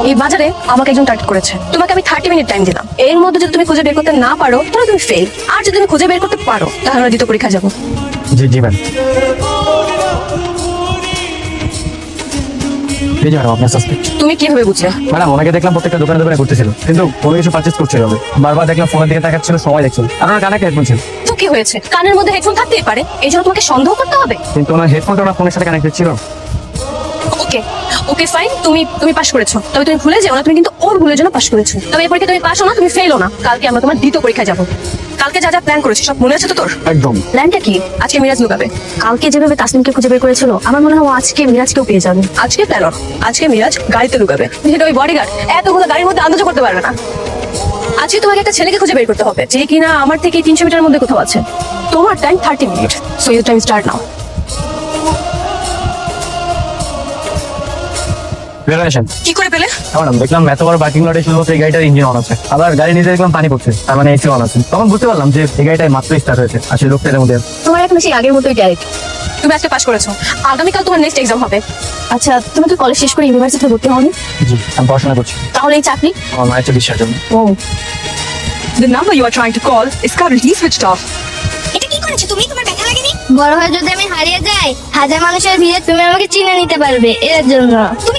এই বাজারে আমাকে একজন টার্গেট করেছে। তোমাকে আমি 30 মিনিট টাইম দিলাম, এর মধ্যে যদি তুমি খুঁজে বের করতে না পারো তাহলে তুমি ফেল, আর যদি তুমি খুঁজে বের করতে পারো তাহলে আমরা দ্বিতীয় পরীক্ষা যাবো। জি জি ম্যাম। এই যে ম্যাডাম আপনার সাসপেক্ট। তুমি কিভাবে বুঝলে? ম্যাডাম ওনাকে দেখলাম প্রত্যেকটা দোকানে দোকানে ঘুরতেছিল, কিন্তু কোনো কিছু পারচেজ করছিল না। বারবার দেখলাম ফোনের দিকে তাকাচ্ছিল, সময় দেখছিল। আর ওনার কানে হেডফোন ছিল। তো কি হয়েছে? কানের মধ্যে হেডফোন থাকতেই পারে, এই জন্য তোমাকে সন্দেহ করতে হবে? কিন্তু ওনার হেডফোনটা ওনার ফোনের সাথে কানেক্টেড ছিল। ওকে ওকে ফাইন, তুমি পাস করেছো, তবে তুমি ভুলে যেও না তুমি কিন্তু ওর ভুলের জন্য পাস করেছো। তবে এই পরীক্ষা তুমি পাস হও না, তুমি ফেল হও না, কালকে আমরা তোমার দ্বিতীয় পরীক্ষায় যাবো। কালকে যা যা প্ল্যান করেছি সব মনে আছে তো তোর? একদম। প্ল্যানটা কি? আজকে মিরাজ লুকাবে। কালকে যেভাবে তাসনিমকে খুঁজে বের করেছিল আমার মনে হয় ও আজকে মিরাজকেও পেয়ে যাবে। আজকে প্ল্যান অন, আজকে মিরাজ গাড়িতে লুকাবে, যেটা ওই বডিগার্ড এতগুলো গাড়ির মধ্যে আন্দাজ করতে পারবে না। আজকে তোমাকে একটা ছেলেকে খুঁজে বের করতে হবে যে কিনা আমার থেকে 300 মিটারের মধ্যে কোথাও আছে। তোমার time 30 minute, so your time start now. বেরোয়েছেন কি করে পেলে? ম্যাডাম দেখলাম এত বড় পার্কিং লটে শুধুমাত্র এই গাড়িটার ইঞ্জিন অন আছে, আবার গাড়ি নিচে দেখলাম পানি পড়ছে, তার মানে এসি অন আছে। তখন বুঝতে পারলাম যে এই গাড়িটাই মাত্র স্টার্ট হয়েছে, আসলে লোকটা এর মধ্যে। তোমার এখন সেই আগের মতোই গ্যারেজ। তুমি আজকে পাস করেছো, আগামীকাল তোমার নেক্সট এক্সাম হবে। আচ্ছা তুমি তো কলেজ শেষ করে ইউনিভার্সিটিতে ভর্তি হওনি? জি আমি পড়াশোনা করছি। তাহলে এই চাকরি? আমার মায়ের চিকিৎসার জন্য। ও, The number you are trying to call is currently switched off. এটা কি করেছো তুমি? তোমার ব্যথা লাগেনি? বড় হয়ে যদি আমি হারিয়ে যাই, হাজার মানুষের ভিড়ে তুমি আমাকে চিনে নিতে পারবে, এর জন্য। তুমি